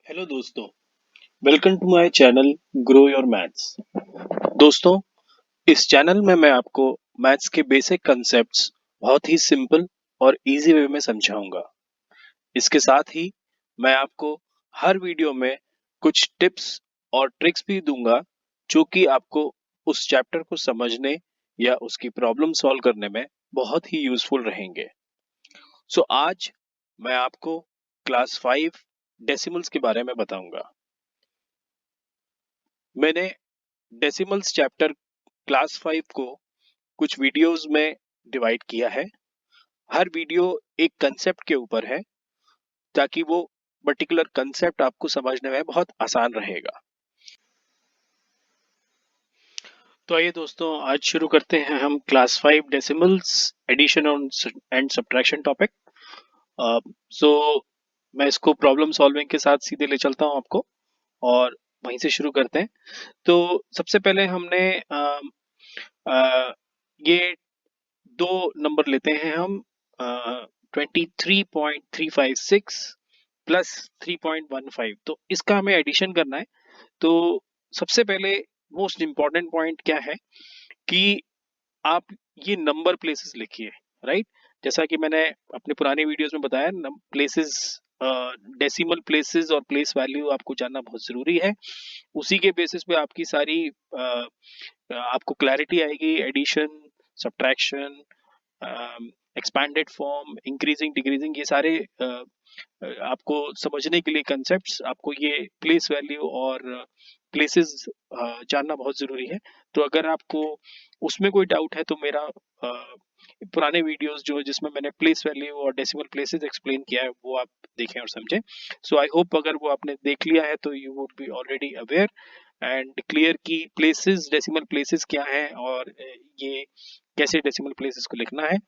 Hello दोस्तों, welcome to my channel grow your maths. दोस्तों, इस चैनल में मैं आपको मैथ्स के बेसिक कंसेप्ट्स बहुत ही सिंपल और इजी वे में समझाऊंगा। इसके साथ ही मैं आपको हर वीडियो में कुछ टिप्स और ट्रिक्स भी दूंगा जो कि आपको उस चैप्टर को समझने या उसकी प्रॉब्लम सॉल्व करने में बहुत ही यूजफुल रहेंगे। सो आज मैं आपको क्लास 5 डेसिमल्स के बारे में बताऊंगा। मैंने डेसिमल्स चैप्टर क्लास 5 को कुछ वीडियोस में डिवाइड किया है। हर वीडियो एक कंसेप्ट के ऊपर है ताकि वो पर्टिकुलर कंसेप्ट आपको समझने में बहुत आसान रहेगा। तो आइए दोस्तों, आज शुरू करते हैं हम class 5 decimals addition and subtraction topic. So मैं इसको प्रॉब्लम सॉल्विंग के साथ सीधे ले चलता हूं आपको और वहीं से शुरू करते हैं। तो सबसे पहले हमने ये दो नंबर लेते हैं हम 23.356 प्लस 3.15। तो इसका हमें एडिशन करना है। तो सबसे पहले मोस्ट इम्पॉर्टेंट पॉइंट क्या है कि आप ये नंबर प्लेसेस लिखिए, राइट। जैसा कि मैंने अपने पुराने वीडियोस में बताया, प्लेसेस, डेसिमल प्लेसेस और प्लेस वैल्यू आपको जानना बहुत जरूरी है। उसी के बेसिस पे आपकी सारी आपको क्लैरिटी आएगी। Addition, subtraction, expanded form, increasing, decreasing, ये सारे आपको समझने के लिए कंसेप्ट्स, आपको ये प्लेस वैल्यू और प्लेसेस जानना बहुत जरूरी है। तो अगर आपको उसमें कोई डाउट है तो मेरा पुराने वीडियोस जो जिसमें मैंने प्लेस वैल्यू और डेसिमल प्लेसेस एक्सप्लेन किया है वो आप देखें और समझें। सो आई होप अगर वो आपने देख लिया है तो you would be already aware and clear की प्लेसेस, डेसिमल प्लेसेस क्या है और ये कैसे डेसिमल प्लेसेस को लिखना है।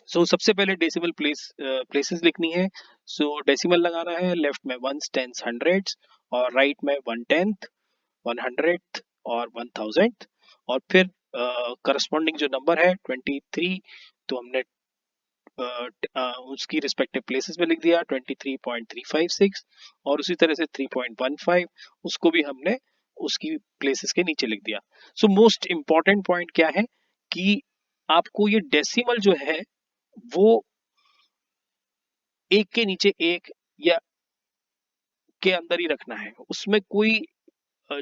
सो सबसे पहले डेसिमल प्लेसेस लिखनी है। सो डेसिमल लगाना है, लेफ्ट में वंस, टेंस, हंड्रेड्स और राइट में 1/10, 100th और 1000th। और फिर करस्पॉन्डिंग जो नंबर है 23, तो हमने उसकी रिस्पेक्टिव प्लेसेस में लिख दिया 23.356 और उसी तरह से 3.15 उसको भी हमने उसकी प्लेसेस के नीचे लिख दिया। सो मोस्ट इंपॉर्टेंट पॉइंट क्या है कि आपको ये डेसिमल जो है वो एक के नीचे एक या के अंदर ही रखना है। उसमें कोई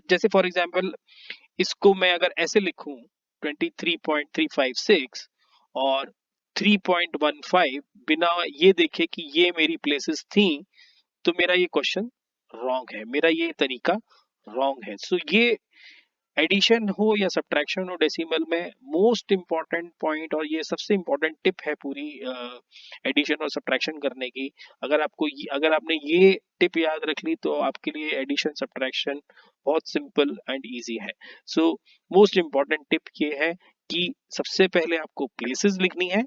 जैसे फॉर एग्जांपल इसको मैं अगर ऐसे लिखूं 23.356 और 3.15 बिना ये देखे कि ये मेरी प्लेसेस थी, तो मेरा ये क्वेश्चन रॉन्ग है, मेरा ये तरीका रॉन्ग है। सो ये एडिशन हो या सब्ट्रैक्शन हो डेसिमल में मोस्ट इंपॉर्टेंट पॉइंट और ये सबसे इंपॉर्टेंट टिप है पूरी एडिशन और सब्ट्रैक्शन करने की। अगर आपने ये टिप याद रख ली तो आपके लिए एडिशन सब्ट्रैक्शन बहुत सिंपल एंड इजी है। सो मोस्ट इंपॉर्टेंट टिप ये है कि सबसे पहले आपको प्लेसेस लिखनी है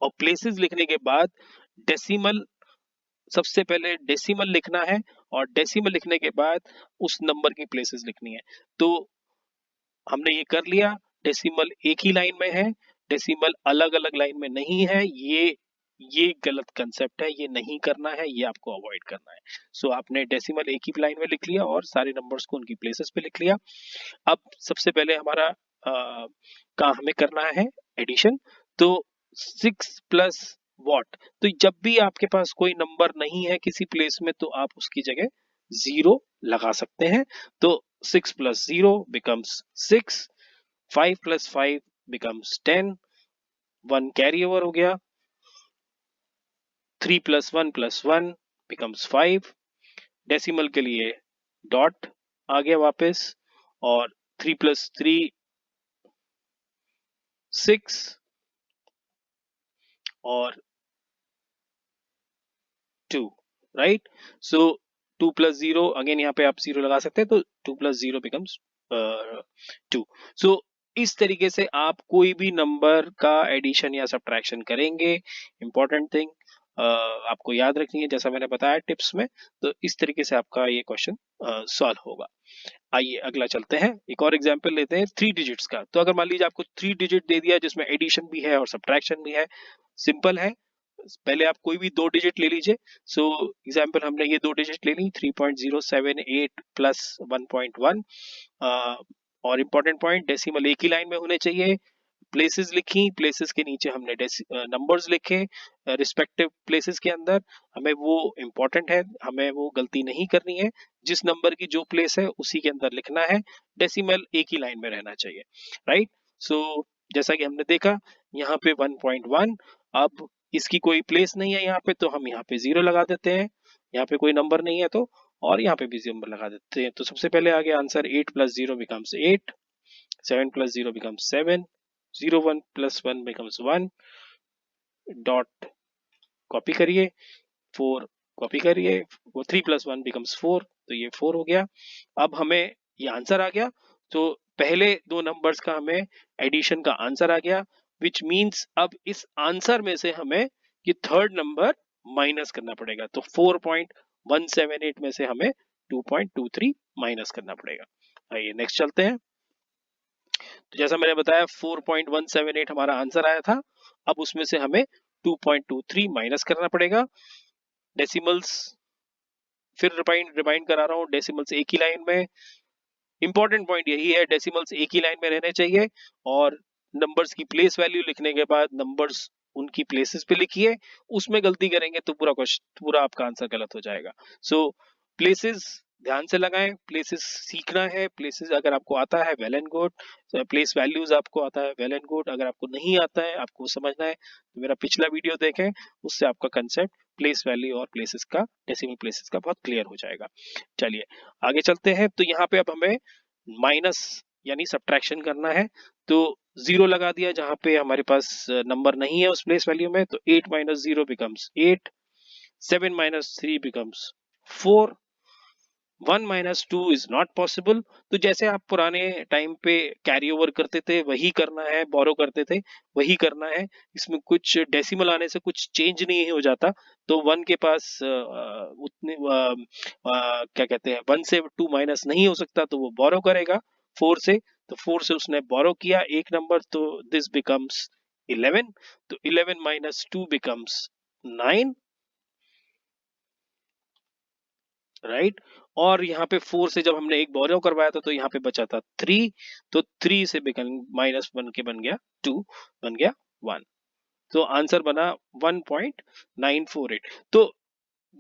और प्लेसेस लिखने के बाद डेसिमल, सबसे पहले डेसिमल लिखना है और डेसिमल लिखने के बाद उस नंबर की प्लेसेस लिखनी है। तो हमने ये कर लिया। डेसिमल एक ही लाइन में है, डेसिमल अलग अलग लाइन में नहीं है। ये गलत कंसेप्ट है, ये नहीं करना है, ये आपको अवॉइड करना है। सो आपने डेसिमल एक ही लाइन में लिख लिया और सारे नंबर्स को उनकी प्लेसेस पे लिख लिया। अब सबसे पहले हमारा काम हमें करना है एडिशन। तो 6 प्लस वॉट, तो जब भी आपके पास कोई नंबर नहीं है किसी प्लेस में तो आप उसकी जगह 0 लगा सकते हैं। तो 6 plus 0 becomes 6, 5 plus 5 becomes 10, 1 carry over हो गया, 3 प्लस 1 प्लस 1 बिकम्स 5, डेसिमल के लिए डॉट आ गया वापस, और 3 प्लस 3 6 और 2, राइट। सो 2 प्लस 0, अगेन यहाँ पे आप 0 लगा सकते हैं, तो 2 प्लस 0 बिकम्स 2। सो इस तरीके से आप कोई भी नंबर का एडिशन या सब्ट्रैक्शन करेंगे। इंपॉर्टेंट थिंग आपको याद रखनी है, जैसा मैंने बताया टिप्स में। तो इस तरीके से आपका ये क्वेश्चन सॉल्व होगा। आइए अगला चलते हैं, एक और एग्जांपल लेते हैं 3 डिजिट्स का। तो अगर मान लीजिए आपको 3 डिजिट दे दिया जिसमें एडिशन भी है और सब्ट्रैक्शन भी है, सिंपल है। पहले आप कोई भी 2 डिजिट ले लीजिए। सो एग्जाम्पल हमने ये 2 डिजिट ले ली 3.078 प्लस 1.1। और इम्पोर्टेंट पॉइंट, डेसिमल एक ही लाइन में होने चाहिए। प्लेसेस लिखी, प्लेसेस के नीचे हमने नंबर्स लिखे रिस्पेक्टिव प्लेसेस के अंदर। हमें वो इम्पोर्टेंट है, हमें वो गलती नहीं करनी है। जिस नंबर की जो प्लेस है उसी के अंदर लिखना है। डेसिमल एक ही लाइन में रहना चाहिए, राइट। सो जैसा कि हमने देखा यहाँ पे 1.1, अब इसकी कोई प्लेस नहीं है यहाँ पे, तो हम यहाँ पे 0 लगा देते हैं। यहाँ पे कोई नंबर नहीं है तो, और यहाँ पे भी 0 लगा देते हैं। तो सबसे पहले आ गया answer 8 + 0 becomes 8, 7 + 0 becomes 7, 0 1 + 1 becomes 1, dot copy करिए, 4 कॉपी करिए, वो 3 + 1 becomes 4, तो ये 4 हो गया। अब हमें ये आंसर आ गया, तो पहले दो नंबर्स का हमें एडिशन का आंसर आ गया, विच मीन्स अब इस आंसर में से हमें ये थर्ड नंबर माइनस करना पड़ेगा। तो 4.178 में से हमें 2.23 माइनस करना पड़ेगा। आइए नेक्स्ट चलते हैं। तो जैसा मैंने बताया 4.178 हमारा आंसर आया था, अब उसमें से हमें 2.23 माइनस करना पड़ेगा। डेसिमल्स फिर रिमाइंड करा रहा हूँ, डेसिमल्स एक ही लाइन में। इंपॉर्टेंट पॉइंट यही है, डेसिमल्स एक ही लाइन में रहने चाहिए, और नंबर्स की प्लेस वैल्यू लिखने के बाद नंबर्स उनकी प्लेसेस पे लिखिए। उसमें गलती करेंगे तो पूरा आपका आंसर गलत हो जाएगा। सो प्लेसेस ध्यान से लगाएं, प्लेसेस सीखना है। प्लेसेस अगर आपको आता है well and good, place values आपको आता है वेल एंड गुड। अगर आपको नहीं आता है, आपको समझना है, तो मेरा पिछला वीडियो देखें, उससे आपका कंसेप्ट प्लेस वैल्यू और प्लेसेस का, डेसिमल प्लेसेस का बहुत क्लियर हो जाएगा। चलिए आगे चलते हैं। तो यहाँ पे अब हमें माइनस यानी सब्ट्रैक्शन करना है, तो 0 लगा दिया जहां पे हमारे पास नंबर नहीं है उस प्लेस वैल्यू में। तो 8 - 0 becomes 8, 7 - 3 becomes 4, 1 - 2 is not possible. तो जैसे आप पुराने टाइम पे कैरी ओवर करते थे वही करना है, बोरो करते थे वही करना है। इसमें कुछ डेसिमल आने से कुछ चेंज नहीं हो जाता। तो 1 के पास उतने क्या कहते हैं, 1 से 2 माइनस नहीं हो सकता, तो वो बोरो करेगा 4 से। तो 4 से उसने बोरो किया एक नंबर, तो दिस बिकम्स 11। तो 11 - 2 becomes 9, राइट। और यहाँ पे 4 से जब हमने एक बोरो करवाया था तो यहाँ पे बचा था 3, तो 3 से -1 के बन गया 2, बन गया 1। तो आंसर बना 1.948। तो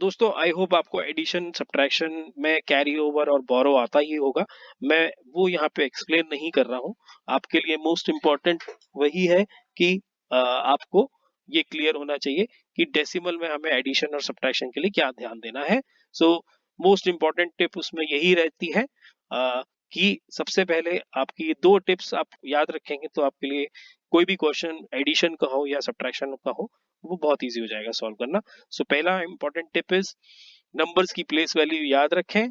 दोस्तों आई होप आपको एडिशन सब्ट्रैक्शन में कैरी ओवर और बोरो आता ही होगा। मैं वो यहाँ पे एक्सप्लेन नहीं कर रहा हूँ। आपके लिए मोस्ट इम्पोर्टेंट वही है कि आपको ये क्लियर होना चाहिए कि डेसिमल में हमें एडिशन और सब्ट्रैक्शन के लिए क्या ध्यान देना है। सो मोस्ट इम्पोर्टेंट टिप उसमें यही रहती है कि सबसे पहले आपकी ये 2 टिप्स आप याद रखेंगे तो आपके लिए कोई भी क्वेश्चन एडिशन का हो या सब्ट्रैक्शन का हो, वो बहुत इजी हो जाएगा सॉल्व करना। सो पहला इंपॉर्टेंट टिप इज नंबर्स की प्लेस वैल्यू याद रखें।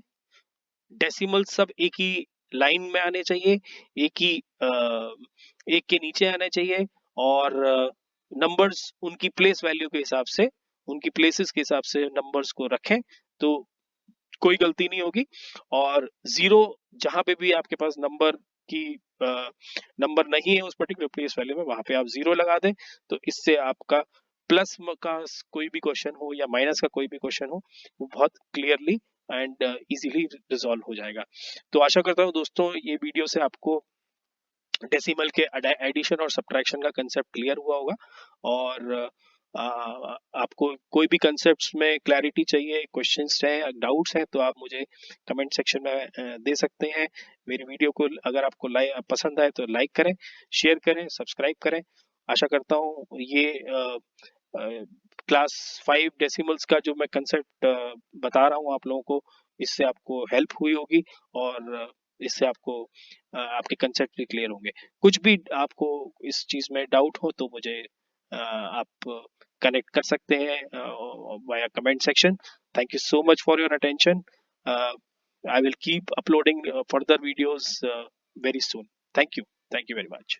डेसिमल सब एक ही लाइन में आने चाहिए, एक के नीचे आने चाहिए, और नंबर्स उनकी प्लेस वैल्यू के हिसाब से, उनकी प्लेसेस के हिसाब से नंबर्स को रखें, तो कोई गलती नहीं होगी। और 0 जहां पे भी आपके पास नंबर नहीं है उस पर्टिकुलर प्लेस वैल्यू में, वहां पे आप 0 लगा दें। तो इससे आपका प्लस का कोई भी क्वेश्चन हो या माइनस का कोई भी क्वेश्चन हो, वो बहुत क्लियरली एंड इजीली रिजॉल्व हो जाएगा। तो आशा करता हूँ दोस्तों ये वीडियो से आपको डेसिमल के एडिशन और सब्ट्रैक्शन का कंसेप्ट क्लियर हुआ होगा। और आपको कोई भी कंसेप्ट्स में क्लैरिटी चाहिए, क्वेश्चंस हैं, डाउट्स हैं, तो आप मुझे कमेंट सेक्शन में दे सकते हैं। मेरी वीडियो को अगर आपको पसंद आए तो लाइक करें, शेयर करें, सब्सक्राइब करें। आशा करता हूँ ये क्लास 5 डेसिमल्स का जो मैं कंसेप्ट बता रहा हूँ आप लोगों को, इससे आपको हेल्प हुई होगी, और इससे आपको आपके कंसेप्ट भी क्लियर होंगे। कुछ भी आपको इस चीज में डाउट हो तो मुझे आप कनेक्ट कर सकते हैं via comment section. Thank you so much for your attention. I will keep uploading further videos very soon. Thank you very much.